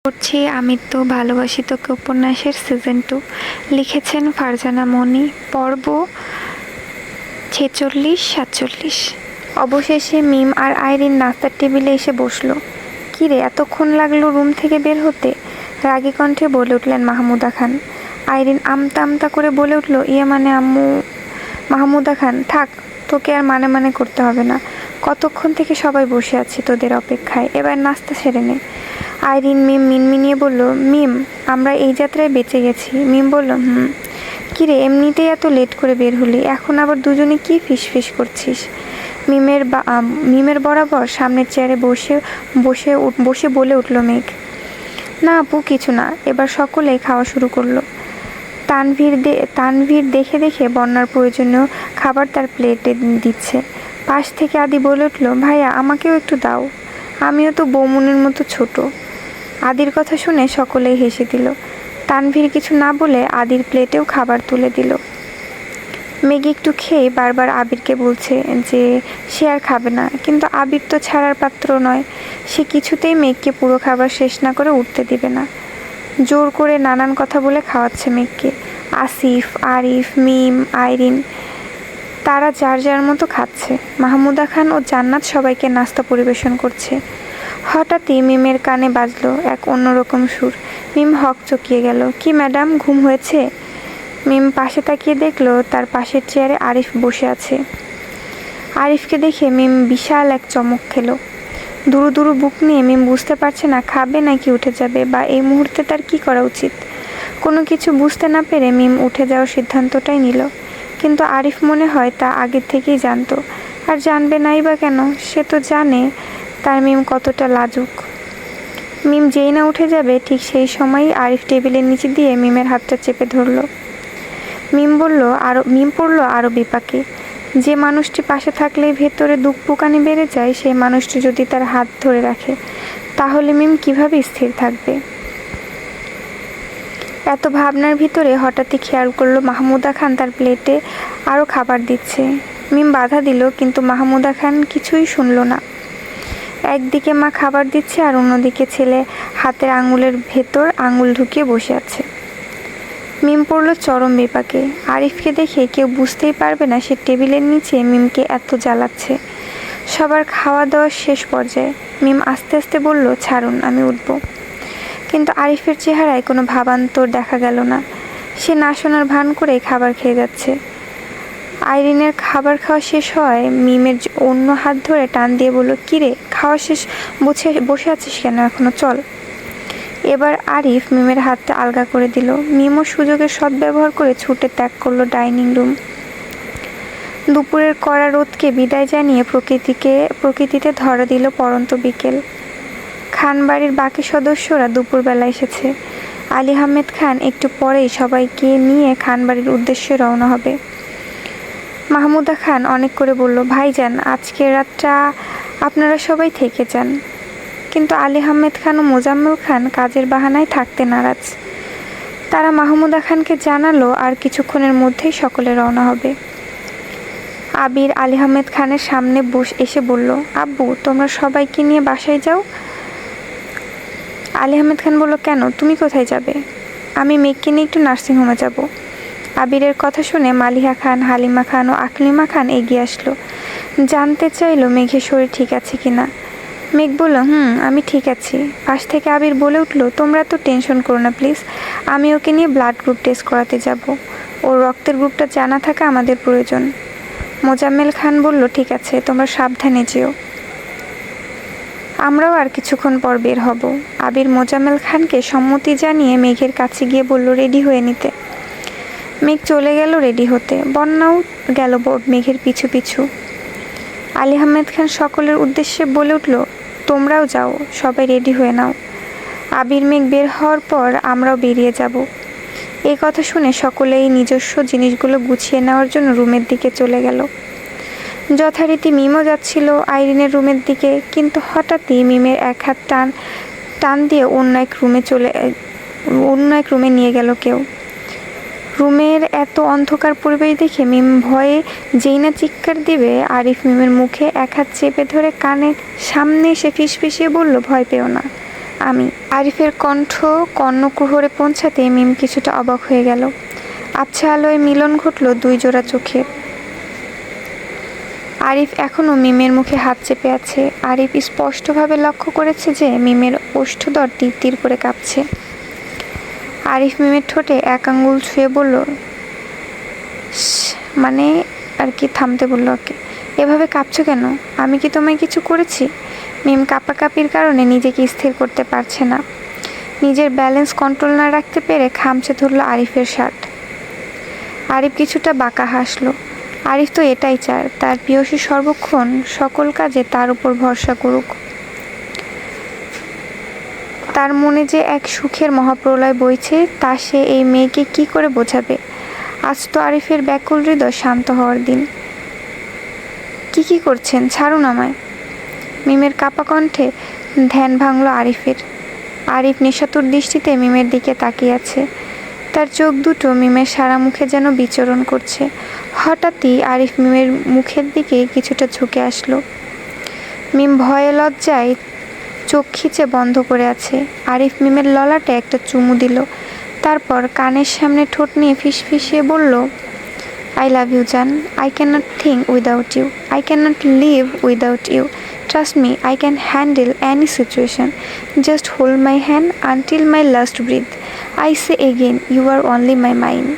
পড়ছি আমি তো ভালোবাসি তোকে উপন্যাসের সিজন 2। লিখেছেন ফারজানা মনি। পর্ব 46-47। অবশেষে মিম আর আইরিন নাস্তার টেবিলে এসে বসলো। কিরে, এতক্ষণ লাগলো রুম থেকে বের হতে? রাগী কণ্ঠে বলে উঠলেন মাহমুদা খান। আইরিন আমতা আমতা করে বলে উঠল, ইয়ে মানে আম্মু। মাহমুদা খান, থাক, তোকে আর মানে মানে করতে হবে না। কতক্ষণ থেকে সবাই বসে আছি তোদের অপেক্ষায়, এবার নাস্তা সেরে নে। আইরিন মিম মিনমিনিয়ে বলল, মিম, আমরা এই যাত্রায় বেঁচে গেছি। মিম বলল, কিরে, এমনিতেই এত লেট করে বের হলি, এখন আবার দুজনে কি ফিসফিস করছিস? মিমের বরাবর সামনের চেয়ারে বসে বসে বসে বলে উঠল মেঘ। না আপু, কিছু না। এবার সকলেই খাওয়া শুরু করলো। তানভীর দেখে দেখে বন্যার প্রয়োজনীয় খাবার তার প্লেটে দিচ্ছে। পাশ থেকে আদি বলে উঠল, ভাইয়া আমাকেও একটু দাও, আমিও তো বৌমুনের মতো ছোট। আদির কথা শুনে সকলেই হেসে দিল। তানভীর কিছু না বলে আদির প্লেটেও খাবার তুলে দিল। মেঘ একটু খেয়ে বারবার আবিরকে বলছে যে সে আর খাবে না, কিন্তু আবির তো ছাড়ার পাত্র নয়। সে কিছুতেই মেঘকে পুরো খাবার শেষ না করে উঠতে দিবে না। জোর করে নানান কথা বলে খাওয়াচ্ছে মেঘকে। আসিফ, আরিফ, মিম, আইরিন তারা যার যার মতো খাচ্ছে। মাহমুদা খান ও জান্নাত সবাইকে নাস্তা পরিবেশন করছে। হঠাৎই মিমের কানে বাজলো এক অন্যরকম সুর। মিম হক চকিয়ে গেল। কি ম্যাডাম, ঘুম হয়েছে? মিম পাশে তাকিয়ে দেখলো তার পাশের চেয়ারে আরিফ বসে আছে। আরিফকে দেখে মিম বিশাল এক চমক খেলো। দুরু দুরু বুক নিয়ে মিম বুঝতে পারছে না খাবে নাকি উঠে যাবে, বা এই মুহূর্তে তার কি করা উচিত। কোনো কিছু বুঝতে না পেরে মিম উঠে যাওয়ার সিদ্ধান্তটাই নিল। কিন্তু আরিফ মনে হয় তা আগের থেকেই জানতো, আর জানবে নাই বা কেন? সে তো জানে তার মিম কতটা লাজুক। মিম যেই না উঠে যাবে ঠিক সেই সময়ই আরিফ টেবিলের নিচে দিয়ে মিমের হাতটা চেপে ধরল। মিম পড়ল আরও বিপাকে। যে মানুষটি পাশে থাকলেই ভেতরে দুঃখপুকানি বেড়ে যায়, সেই মানুষটি যদি তার হাত ধরে রাখে, তাহলে মিম কিভাবে স্থির থাকবে? এত ভাবনার ভিতরে হঠাৎই খেয়াল করলো মাহমুদা খান তার প্লেটে আরও খাবার দিচ্ছে। মিম বাধা দিল, কিন্তু মাহমুদা খান কিছুই শুনল না। একদিকে মা খাবার দিচ্ছে আর অন্যদিকে ছেলে হাতের আঙুলের ভেতর আঙুল ঢুকিয়ে বসে আছে। মিম পড়ল চরম বিপাকে। আরিফকে দেখে কেউ বুঝতেই পারবে না সে টেবিলের নিচে মিমকে এত জ্বালাচ্ছে। সবার খাওয়া দাওয়ার শেষ পর্যায়ে মিম আস্তে আস্তে বলল, ছাড়ুন, আমি উঠব। কিন্তু আরিফের চেহারায় কোনো ভাবান্তর দেখা গেল না। সে না শোনার ভান করে খাবার খেয়ে যাচ্ছে। আইরিনের খাবার খাওয়া শেষ হয় মিমের অন্য হাত ধরে টান দিয়ে বলল, কিরে, খাওয়া শেষ, বসে আছিস কেন এখনো? চল। এবার আরিফ মিমের হাতটা আলগা করে দিল। মিমও সুযোগের সদ্ব্যবহার করে ছুটে ত্যাগ করলো ডাইনিং রুম। দুপুরের কড়া রোদকে বিদায় জানিয়ে প্রকৃতিতে ধরা দিল পড়ন্ত বিকেল। খান বাড়ির বাকি সদস্যরা দুপুরবেলা এসেছে। আলী আহমেদ খান একটু পরেই সবাইকে নিয়ে খান বাড়ির উদ্দেশ্যে রওনা হবে। মাহমুদা খান অনেক করে বলল, ভাইজান, আজকের রাতটা আপনারা সবাই থেকে যান। কিন্তু আলী আহমেদ খান ও মোজাম্মেল খান কাজের বাহানায় থাকতে নারাজ। তারা মাহমুদা খানকে জানালো আর কিছুক্ষণের মধ্যেই সকলে রওনা হবে। আবির আলী আহমেদ খানের সামনে এসে বলল, আব্বু, তোমরা সবাইকে নিয়ে বাসায় যাও। আলী আহমেদ খান বলল, কেন, তুমি কোথায় যাবে? আমি মেঘকে নিয়ে একটু নার্সিংহোমে যাব। আবিরের কথা শুনে মালিহা খান, হালিমা খান ও আকলিমা খান এগিয়ে আসলো। জানতে চাইলো মেঘের শরীর ঠিক আছে কিনা। মেঘ বলল, আমি ঠিক আছি। পাশ থেকে আবির বলে উঠল, তোমরা তো টেনশন করো না প্লিজ, আমি ওকে নিয়ে ব্লাড গ্রুপ টেস্ট করাতে যাব। ওর রক্তের গ্রুপটা জানা থাকা আমাদের প্রয়োজন। মোজাম্মেল খান বলল, ঠিক আছে, তোমরা সাবধানে যেও। আমরাও আর কিছুক্ষণ পর বের হব। আবির মোজাম্মেল খানকে সম্মতি জানিয়ে মেঘের কাছে গিয়ে বলল, রেডি হয়ে নিতে। মেঘ চলে গেল রেডি হতে। বন্যাও গেল মেঘের পিছু পিছু। আলী আহমেদ খান সকলের উদ্দেশ্যে বলে উঠল, তোমরাও যাও, সবাই রেডি হয়ে নাও। আবির মেঘ বের হওয়ার পর আমরাও বেরিয়ে যাব। এই কথা শুনে সকলেই নিজস্ব জিনিসগুলো গুছিয়ে নেওয়ার জন্য রুমের দিকে চলে গেল। যথারীতি মিমও যাচ্ছিল আইরিনের রুমের দিকে, কিন্তু হঠাৎই মিমের এক হাত টান দিয়ে অন্য এক রুমে নিয়ে গেল কেউ। রুমের এত অন্ধকার পরিবেশ দেখে মিম ভয়ে যেই না চিৎকার দিবে, আরিফ মিমের মুখে এক হাত চেপে ধরে কানের সামনে এসে ফিসফিসিয়ে বলল, ভয় পেও না, আমি। আরিফের কণ্ঠ কর্ণকুহরে পৌঁছাতে মিম কিছুটা অবাক হয়ে গেল। আবছা আলোয় মিলন ঘটল দুই জোড়া চোখে। আরিফ এখনও মিমের মুখে হাত চেপে আছে। আরিফ স্পষ্টভাবে লক্ষ্য করেছে যে মিমের ওষ্ঠদর তীর তীর করে কাঁপছে। আরিফ মিমের ঠোঁটে এক আঙ্গুল ছুঁয়ে বলল, মানে আর কি, থামতে বলল ওকে। এভাবে কাঁপছো কেন? আমি কি তোমায় কিছু করেছি? মিম কাঁপাকাঁপির কারণে নিজেকে স্থির করতে পারছে না। নিজের ব্যালেন্স কন্ট্রোল না রাখতে পেরে খামচে ধরল আরিফের শার্ট। আরিফ কিছুটা বাঁকা হাসলো। আরিফ তো এটাই চায়, তার প্রিয়সী সর্বক্ষণ সকল কাজে তার উপর ভরসা করুক। তার মনে যে এক সুখের মহাপ্রলয় বইছে তা সে এই মেয়েকে কি করে বোঝাবে? আজ তো আরিফের ব্যাকুল হৃদয় শান্ত হওয়ার দিন। কি করছেন? ছাড়ুন আমায়। মিমের কাপা কণ্ঠে ধ্যান ভাঙল আরিফের। আরিফ নেশাতুর দৃষ্টিতে মিমের দিকে তাকিয়ে আছে। তার চোখ দুটো মিমের সারা মুখে যেন বিচরণ করছে। হঠাৎই আরিফ মিমের মুখের দিকে কিছুটা ঝুঁকে আসলো। মিম ভয়ে লজ্জায় চোখ খিচে বন্ধ করে আছে। আরিফ মিমের ললাটে একটা চুমু দিল। তারপর কানের সামনে ঠোঁট নিয়ে ফিসফিসিয়ে বলল, I love you, Jan. I cannot think without you. I cannot live without you. Trust me, I can handle any situation. Just hold my hand until my last breath. I say again, you are only my mine.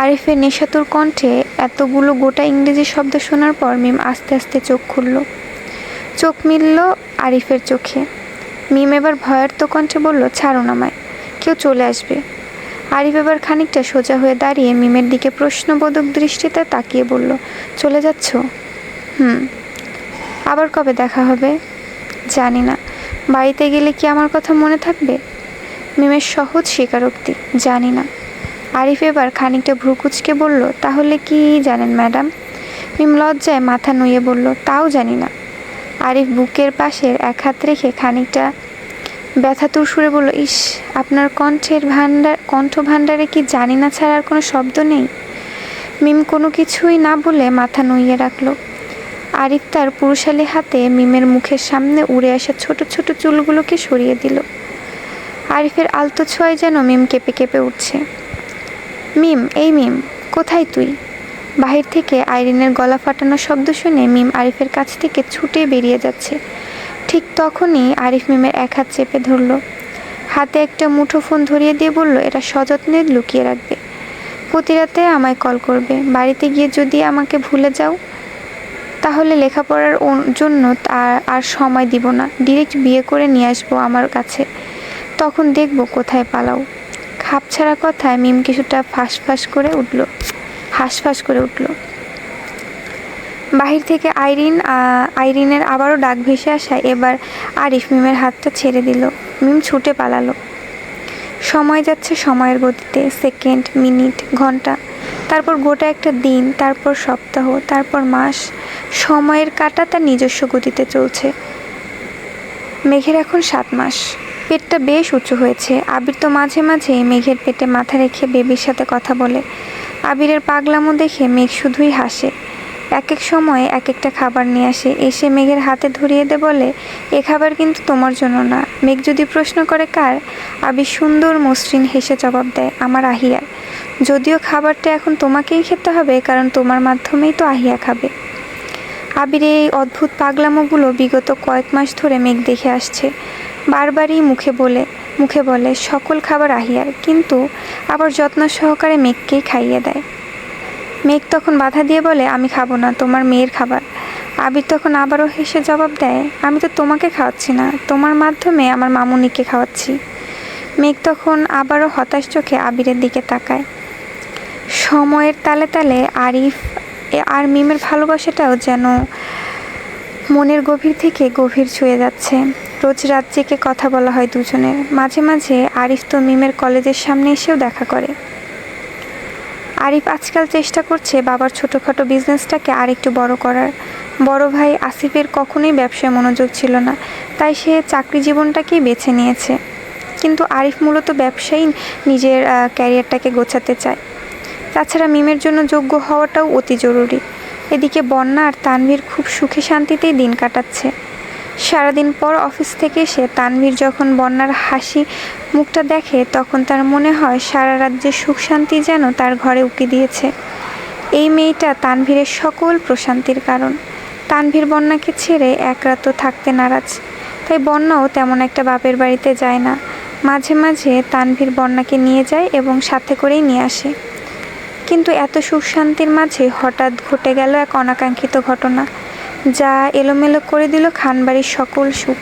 আরিফের নেশাতুর কণ্ঠে এতগুলো গোটা ইংরেজি শব্দ শোনার পর মিম আস্তে আস্তে চোখ খুলল। চোখ মিলল আরিফের চোখে। মিম এবার ভয়ার্ত কণ্ঠে বলল, ছাড়ুন আমায়, কেউ চলে আসবে। আরিফ এবার খানিকটা সোজা হয়ে দাঁড়িয়ে মিমের দিকে প্রশ্নবোধক দৃষ্টিতে তাকিয়ে বলল, চলে যাচ্ছ? আবার কবে দেখা হবে? জানি না। বাড়িতে গেলে কি আমার কথা মনে থাকবে? মিমের সহজ স্বীকারোক্তি, জানি না। আরিফ এবার খানিকটা ভ্রুকুচকে বলল, তাহলে কি জানেন ম্যাডাম? মিম লজ্জায় মাথা নুয়ে বলল, তাও জানি না। আরিফ বুকের পাশের এক হাত রেখে খানিকটা ব্যথাতুর সুরে বলল, ইস, আপনার কণ্ঠ ভাণ্ডারে কি জানি না ছাড়ার কোনো শব্দ নেই? মিম কোনো কিছুই না বলে মাথা নুইয়ে রাখল। আরিফ তার পুরুষালী হাতে মিমের মুখের সামনে উড়ে আসা ছোট ছোট চুলগুলোকে সরিয়ে দিল। আরিফের আলতো ছোঁয়ায় যেন মিম কেঁপে কেঁপে উঠছে। মিম, এই মিম, কোথায় তুই? বাহির থেকে আইরিনের গলা ফাটানো শব্দ শুনে মিম আরিফের কাছ থেকে ছুটে বেরিয়ে যাচ্ছে। ঠিক তখনই আরিফ মিমের এক হাত চেপে ধরল। হাতে একটা মুঠো ফোন ধরিয়ে দিয়ে বলল, এটা সযত্নে লুকিয়ে রাখবে। প্রতি রাতে আমায় কল করবে। বাড়িতে গিয়ে যদি আমাকে ভুলে যাও তাহলে লেখাপড়ার জন্য আর সময় দিব না। ডিরেক্ট বিয়ে করে নিয়ে আসবো আমার কাছে। তখন দেখবো কোথায় পালাও। খাপছাড়া কথায় মিম কিছুটা হাঁসফাঁস করে উঠল। বাহির থেকে আইরিনের আবারও ডাক ভেসে আসায় এবার আরিফ মিমের হাতটা ছেড়ে দিল। মিম ছুটে পালালো। সময় যাচ্ছে সময়ের গতিতে, সেকেন্ড, মিনিট, ঘন্টা, তারপর গোটা একটা দিন, তারপর সপ্তাহ, তারপর মাস। সময়ের কাঁটা তার নিজস্ব গতিতে চলছে। মেঘের এখন 7 মাস। পেটটা বেশ উঁচু হয়েছে। আবির তো মাঝে মাঝে মেঘের পেটে মাথা রেখে বেবির সাথে কথা বলে। আবিরের পাগলামো দেখে মেঘ শুধুই হাসে। এক এক সময় এক একটা খাবার নিয়ে আসে, এসে মেঘের হাতে ধরিয়ে দে, বলে, এ খাবার কিন্তু তোমার জন্য না। মেঘ যদি প্রশ্ন করে কার, আবির সুন্দর মসৃণ হেসে জবাব দেয়, আমার আহিয়ার। যদিও খাবারটা এখন তোমাকেই খেতে হবে, কারণ তোমার মাধ্যমেই তো আহিয়া খাবে। আবির এই অদ্ভুত পাগলামোগুলো বিগত কয়েক মাস ধরে মেঘ দেখে আসছে। বারবারই মুখে বলে সকল খাবার আহিয়ার, কিন্তু আবার যত্ন সহকারে মেঘকেই খাইয়ে দেয়। মেঘ তখন বাধা দিয়ে বলে, আমি খাবো না, তোমার মেয়ের খাবার। আবির তখন আবারও হেসে জবাব দেয়, আমি তো তোমাকে খাওয়াচ্ছি না, তোমার মাধ্যমে আমার মামুনিকে খাওয়াচ্ছি। মেঘ তখন আবারও হতাশ চোখে আবিরের দিকে তাকায়। সময়ের তালে তালে আরিফ আর মিমের ভালোবাসাটাও যেন মনের গভীর থেকে গভীর ছুঁয়ে যাচ্ছে। রোজ রাত জেগে কথা বলা হয় দুজনের। মাঝে মাঝে আরিফ তো মিমের কলেজের সামনে এসেও দেখা করে। আরিফ আজকাল চেষ্টা করছে বাবার ছোটোখাটো বিজনেসটাকে আরেকটু বড় করার। বড় ভাই আসিফের কখনোই ব্যবসায় মনোযোগ ছিল না, তাই সে চাকরি জীবনটাকেই বেছে নিয়েছে। কিন্তু আরিফ মূলত ব্যবসায়ী নিজের ক্যারিয়ারটাকে গোছাতে চায়। তাছাড়া মিমের জন্য যোগ্য হওয়াটাও অতি জরুরি। এদিকে বন্যা আর তানভীর খুব সুখে শান্তিতেই দিন কাটাচ্ছে। সারাদিন পর অফিস থেকে এসে তানভীর যখন বন্যার হাসি মুখটা দেখে তখন তার মনে হয় সারা রাজ্যের সুখ শান্তি যেন তার ঘরে উকি দিয়েছে। এই মেয়েটা তানভীরের সকল প্রশান্তির কারণ। তানভীর বন্যাকে ছেড়ে এক রাতও থাকতে নারাজ, তাই বন্যাও তেমন একটা বাপের বাড়িতে যায় না। মাঝে মাঝে তানভীর বন্যাকে নিয়ে যায় এবং সাথে করেই নিয়ে আসে। কিন্তু এত সুখ শান্তির মাঝে হঠাৎ ঘটে গেল এক অনাকাঙ্ক্ষিত ঘটনা, যা এলোমেলো করে দিল খানবাড়ির সকল সুখ।